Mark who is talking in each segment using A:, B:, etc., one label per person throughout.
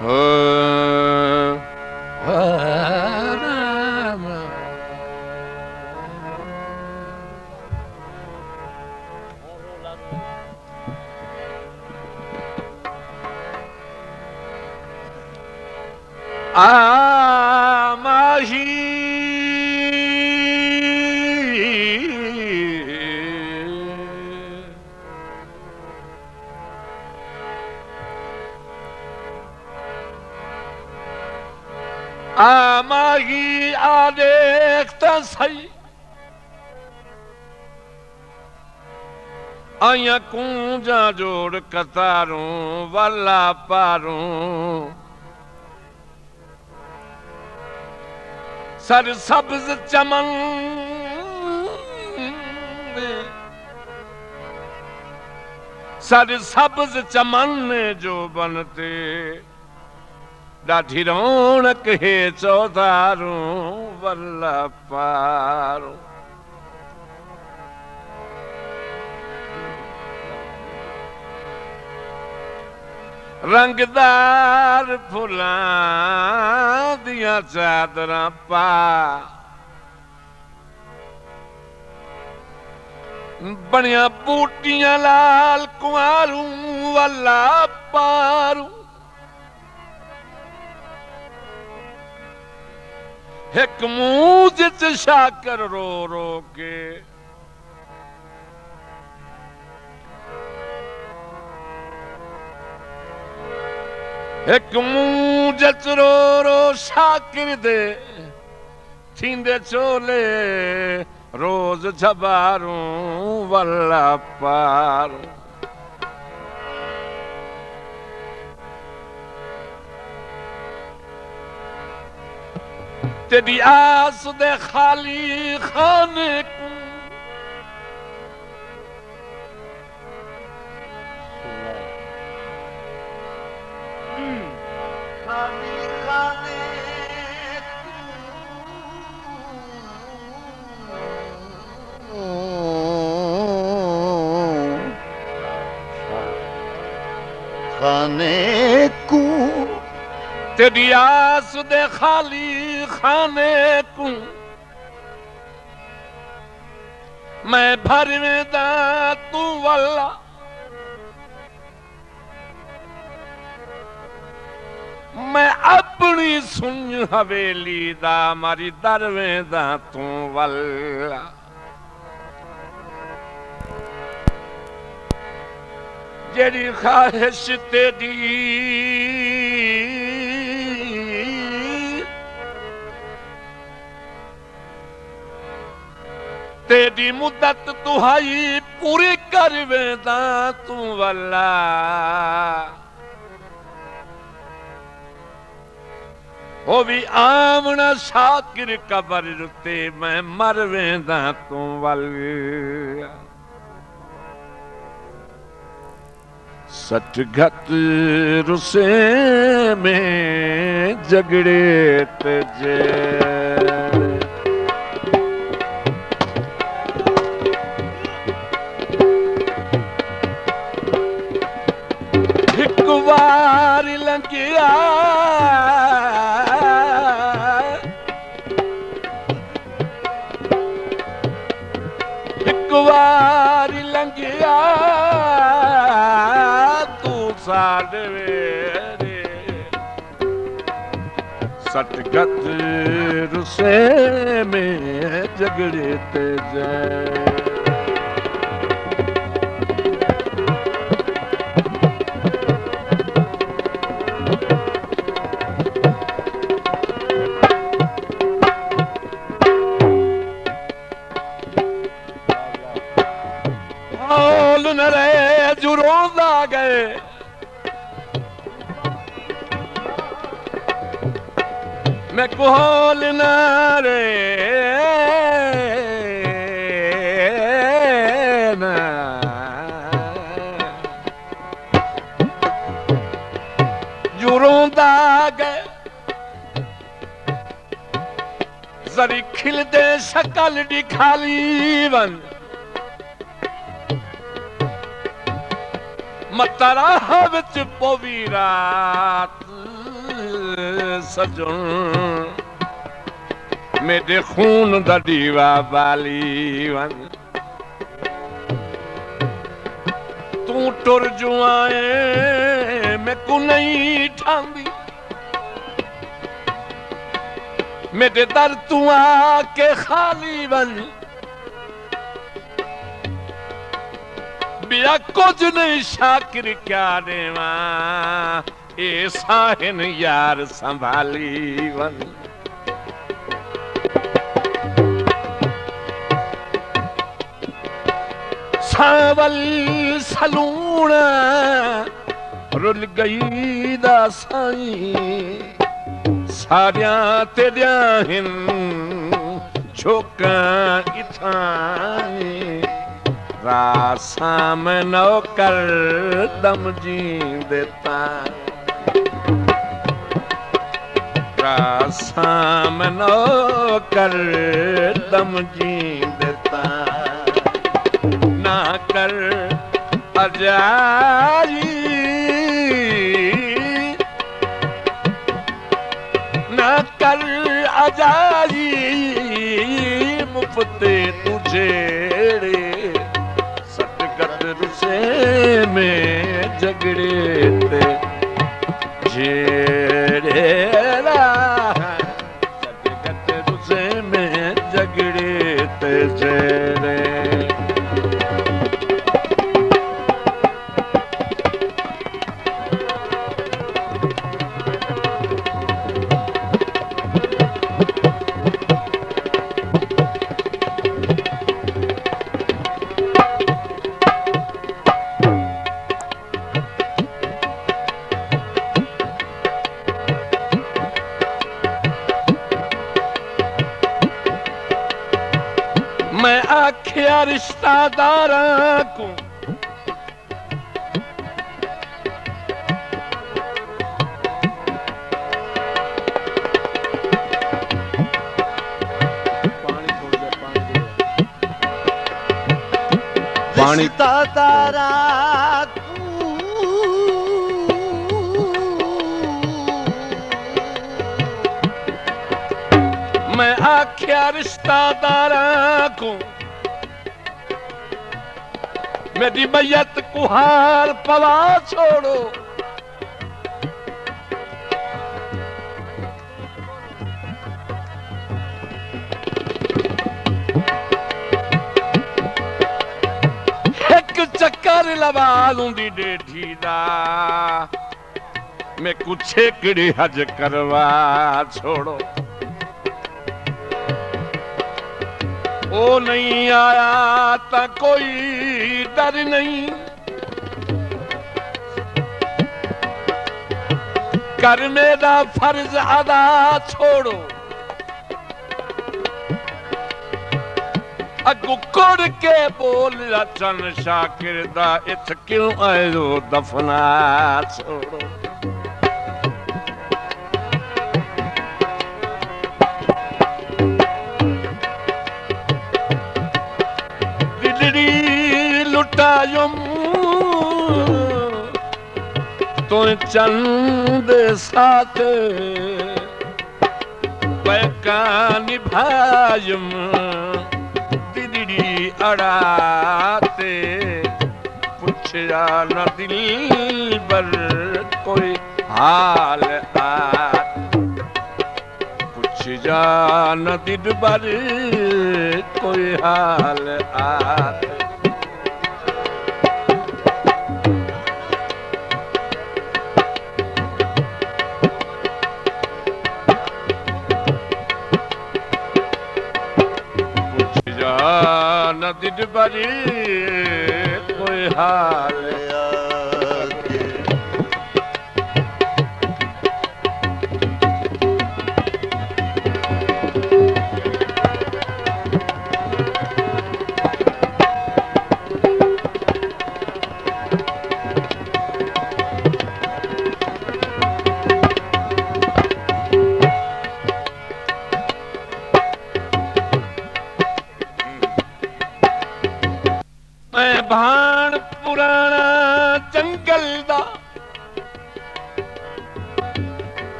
A: हो राम आमाही आमाही आ देखता सही आया कूंजा जोड़ कतारूं वाला पारूं सर सब्ज चमन सर सब्ज चमन जो बनते ॾाढी रौनक है चौधारूं वल्ला पारूं रंगदार फुलां दियां चादरां पा बनिया बूटियां लाल कुआरूं वल्ला पारूं एक मूंज च शाकर रो रो के एक मूंज च रो रो शाकिर दे थींदे चोले रोज झबारूं वल्ला पारूं तेरी आस दे खाली खाने को खाली खाने खाने को तेरी आस दे खाली खाने को मैं भर में दा तू वल्ला मैं अपनी सुन हवेली दा मारी दरवे दा तू वल्ला जेड़ी ख्वाहिश तेरी तेरी मुद्दत तुहाई पूरी कर वेदा तू वल्ला वो भी आमना शाकिर कबर रुते मैं मर वेदा तू वल्ला सटघट रुसे में झगड़े तजे वार लंघिया एक वार लंघिया तू साढ़े रे सटगत रुसे में झगड़े ते जाए न रहे जो रोज आ गए मैं कोहल न रहे न जो रोंदा गए जरी खिल दे शकल दिखाली वन मतराह विच पवी रात सजन मेरे खून दा दीवा बाली वन तू टुर जुआए मैं को नहीं ठांदी मेरे दर तू आके खाली बन बिया कुछ नहीं शाकिर क्या देवा ए साहिन यार संभाली वन सावल सलूना रुल गई दा साईं सारिया तेरिया हिन छोका इथाई रासा में नौकर दम जी देता रासा में नौकर दम जी देता ना कर अजाई ना कर अजाई मुफ्ते तुझे सटगत रुसे में झगड़े ते झेड़े सटगत रुसे में झगड़े ते झेड़े मैं आख्या रिश्तादार को पानी रिश्तादार मैं आख्या रिश्तादार को मेरी मैयत कुहार पवा छोड़ो एक चक्कर लवा लूंदी डेठी दा मैं कुछ एकड़ी हज करवा छोड़ो ओ नहीं आया ता कोई डर नहीं कर मेरा फर्ज अदा छोड़ो अगू कुड़ के बोल चन शाकिर दा इत क्यों आयो दफना छोड़ो लुटायुम तो चंद साथ पैका निभायुम दिदी अड़ाते पूछया न दिल बर कोई हाल आत पूछया न दिल बर कोई हाल आत नदी बरी कोई हाल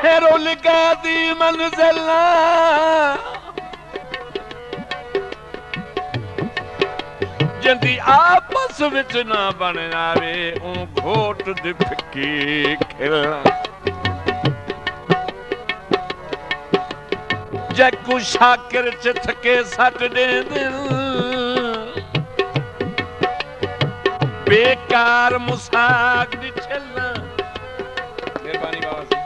A: कहरो लगा दी मंजिल जिंदी आपस विच ना बन आवे ऊ घोट दी फिक्की खिलना जैकू शाकिर चिथ के सट दे दिल बेकार मुसाक दी छिलना मेहरबानी बाबा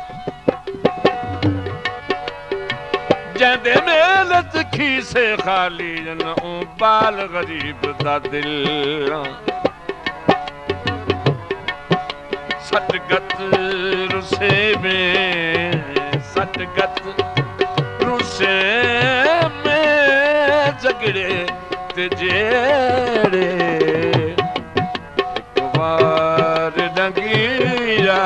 A: जंदे मेलत खीसे खाली जन ऊ बाल गरीब दा दिल सटगत रुसे में सटगत रुसे में झगड़े ते जेड़े एक बार डंगिया